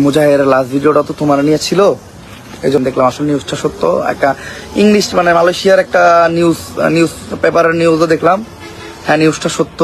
মুজাহিদের last ভিডিওটা তো তোমার নিয়ে ছিল, এই জন্য দেখলাম আসলে নিউজটা সত্য। একটা ইংলিশ মানে মালয়েশিয়ার একটা নিউজ পেপারের নিউজও দেখলাম, হ্যাঁ নিউজটা সত্য,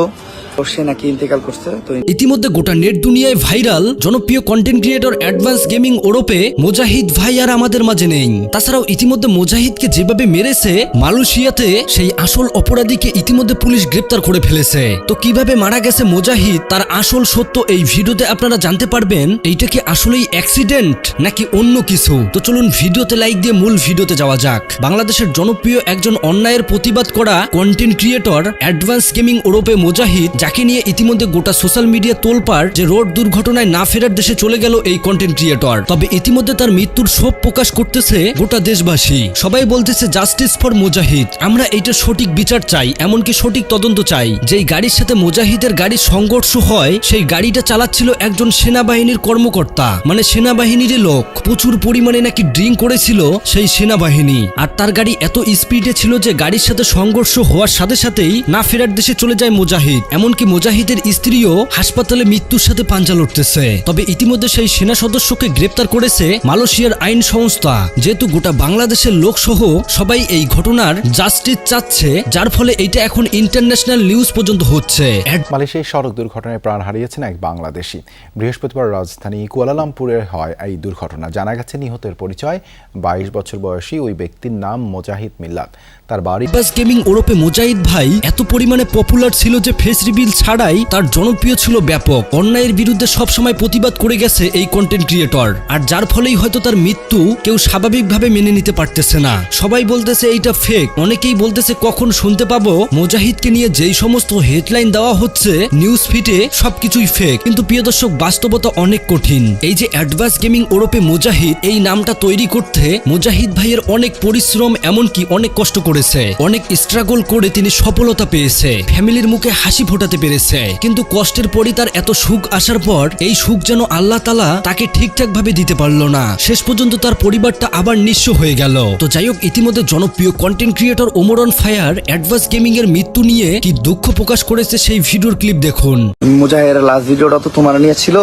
সে নাকি ইন্তেকাল করছে। তো ইতিমধ্যে গোটা নেট দুনিয়ায় ভাইরাল জনপ্রিয় কন্টেন্ট ক্রিয়েটর অ্যাডভান্স গেমিং ওরফে মুজাহিদ ভাই আর আমাদের মাঝে নেই। তাছাড়াও ইতিমধ্যে মুজাহিদকে যেভাবে মেরেছে মালয়েশিয়াতে, সেই আসল অপরাধীকে ইতিমধ্যে পুলিশ গ্রেপ্তার করে ফেলেছে। তো কিভাবে মারা গেছে মুজাহিদ, তার আসল সত্য এই ভিডিওতে আপনারা জানতে পারবেন। এইটা কি আসলেই অ্যাক্সিডেন্ট নাকি অন্য কিছু? তো চলুন ভিডিওতে লাইক দিয়ে মূল ভিডিওতে যাওয়া যাক। বাংলাদেশের জনপ্রিয় একজন অন্যায়ের প্রতিবাদ করা কন্টেন্ট ক্রিয়েটর অ্যাডভান্স গেমিং ওরফে মুজাহিদ, যাকে নিয়ে ইতিমধ্যে গোটা সোশ্যাল মিডিয়া তোলপাড় যে রোড দুর্ঘটনায় না ফেরার দেশে চলে গেল এই কন্টেন্ট ক্রিয়েটর। তবে ইতিমধ্যে তার মৃত্যুর শোক প্রকাশ করতেছে গোটা দেশবাসী। সবাই বলতেছে জাস্টিস ফর মুজাহিদ। আমরা এইটা সঠিক বিচার চাই, এমনকি সঠিক তদন্ত চাই। যেই গাড়ির সাথে মুজাহিদের গাড়ির সংঘর্ষ হয়, সেই গাড়িটা চালাচ্ছিল একজন সেনাবাহিনীর কর্মকর্তা, মানে সেনাবাহিনীর লোক। প্রচুর পরিমাণে নাকি ড্রিঙ্ক করেছিল সেই সেনাবাহিনী, আর তার গাড়ি এত স্পিডে ছিল যে গাড়ির সাথে সংঘর্ষ হওয়ার সাথে সাথেই না ফেরার দেশে চলে যায় মুজাহিদ। এমনকি মুজাহিদের স্ত্রীও হাসপাতালে মৃত্যুর সাথে পাঞ্জা লড়তেছে। তবে ইতিমধ্যে সেই সেনা সদস্যকে গ্রেপ্তার করেছে মালয়েশিয়ার আইন সংস্থা। যেহেতু গোটা বাংলাদেশের লোক সহ সবাই এই ঘটনার জাস্টিস চাচ্ছে, যার ফলে এটা এখন ইন্টারন্যাশনাল নিউজ পর্যন্ত হচ্ছে। মালয়েশিয়ায় সড়ক দুর্ঘটনায় প্রাণ হারিয়েছেন এক বাংলাদেশি। বৃহস্পতিবার রাজধানী কুয়ালালামপুরে হয় এই দুর্ঘটনা। জানা গেছে নিহতের পরিচয় 22 বছর বয়সী ওই ব্যক্তির নাম মুজাহিদ মিল্লাত। তার বাড়ি গেমিং ওরফে মুজাহিদ ভাই এত পরিমাণে পপুলার ছিল যে ফেস রিভিল ছাড়াই তার জনপ্রিয় ছিল ব্যাপক। অন্যায়ের বিরুদ্ধে সবসময় প্রতিবাদ করে গেছে এই কন্টেন্ট ক্রিয়েটর, আর যার ফলেই হয়তো তার মৃত্যু কেউ স্বাভাবিকভাবে মেনে নিতে পারতেছে না। সবাই বলতেছে এইটা ফেক, অনেকেই বলতেছে কখন শুনতে পাবো মুজাহিদকে নিয়ে যেই সমস্ত হেডলাইন দেওয়া হচ্ছে নিউজ ফিডে সবকিছুই ফেক। কিন্তু প্রিয় দর্শক, বাস্তবতা অনেক কঠিন। এই যে অ্যাডভান্স গেমিং ওরফে মুজাহিদ, এই নামটা তৈরি করতে মুজাহিদ ভাইয়ের অনেক পরিশ্রম, এমনকি অনেক কষ্ট করেছে, অনেক স্ট্রাগল করে তিনি সফলতা পেয়েছে, ফ্যামিলির মুখে হাসি ফোটাতে পেরেছে। কিন্তু কষ্টের পরই তার এত সুখ আসার পর এই সুখ যেন আল্লাহ তাআলা তাকে ঠিকঠাক ভাবে দিতে পারলো না। শেষ পর্যন্ত তার পরিবারটা আবার নিঃস্ব হয়ে গেল। তো যাই হোক, ইতিমধ্যে জনপ্রিয় content creator Omar on fire advance gaming এর মৃত্যু নিয়ে কি দুঃখ প্রকাশ করেছে সেই ভিডিওর ক্লিপ দেখুন। মুজাহিদের লাস্ট ভিডিওটা তো তোমার নিয়ে ছিল,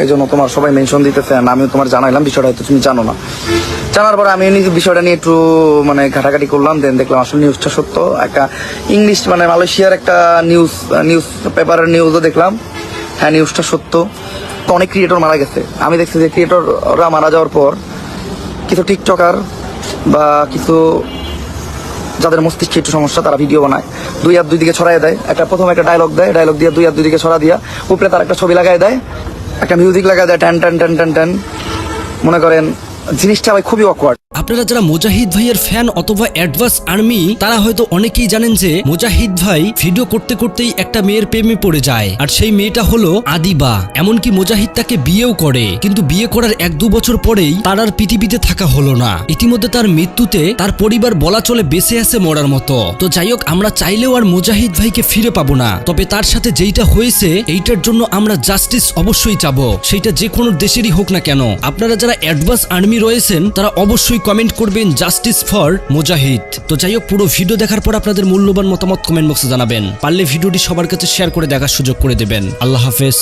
এই জন্য তোমার সবাই মেনশন দিতেছে। আমিও তোমার জানাইলাম বিষয়টা, হয়তো তুমি জানো না। জানার পরে আমি বিষয়টা নিয়ে একটু মানে ঘাটাঘাটি করলাম, দেন দেখলাম আসলে নিউজটা সত্য। একটা ইংলিশ মানে মালয়েশিয়ার একটা নিউজ পেপারের নিউজও দেখলাম, হ্যাঁ নিউজটা সত্য। তো অনেক ক্রিয়েটর মারা গেছে। আমি দেখছি যে ক্রিয়েটররা মারা যাওয়ার পর কিছু টিকটকার বা কিছু যাদের মস্তিষ্কে একটু সমস্যা, তারা ভিডিও বানায়, দুই হাত দুই দিকে ছড়াই দেয়। প্রথমে একটা ডায়লগ দেয়, ডায়লগ দিয়ে দুই হাত দুই দিকে ছড়া দিয়া উপরে তার একটা ছবি লাগাই দেয়, একটা মিউজিক লাগাই দেয়, টান টান টান টান টান। মনে করেন জিনিসটা ভাই খুবই অকওয়ার্ড। আপনারা যারা মুজাহিদ ভাইয়ের ফ্যান অথবা অ্যাডভান্স আর্মি, তারা হয়তো অনেকেই জানেন যে মুজাহিদ ভাই ভিডিও করতে করতেই একটা মেয়ের প্রেমে পড়ে যায়, আর সেই মেয়েটা হলো আদিবা। এমনকি মুজাহিদ তাকে বিয়েও করে, কিন্তু বিয়ে করার 1-2 বছর পরেই তার আর পৃথিবীতে থাকা হলো না। ইতিমধ্যে তার মৃত্যুতে তার পরিবার বলা চলে বেঁচে আছে মরার মতো। তো যাই হোক, আমরা চাইলেও আর মুজাহিদ ভাইকে ফিরে পাবো না। তবে তার সাথে যেইটা হয়েছে এইটার জন্য আমরা জাস্টিস অবশ্যই চাবো, সেটা যে কোনো দেশেরই হোক না কেন। আপনারা যারা অ্যাডভান্স আর্মি রয়েছেন তারা অবশ্যই কমেন্ট করবেন জাস্টিস ফর মুজাহিদ। তো যাই হোক, পুরো ভিডিও দেখার পর আপনাদের মূল্যবান মতামত কমেন্ট বক্সে জানাবেন। পারলে ভিডিওটি সবার কাছে শেয়ার করে দেখার সুযোগ করে দেবেন। আল্লাহ হাফেজ।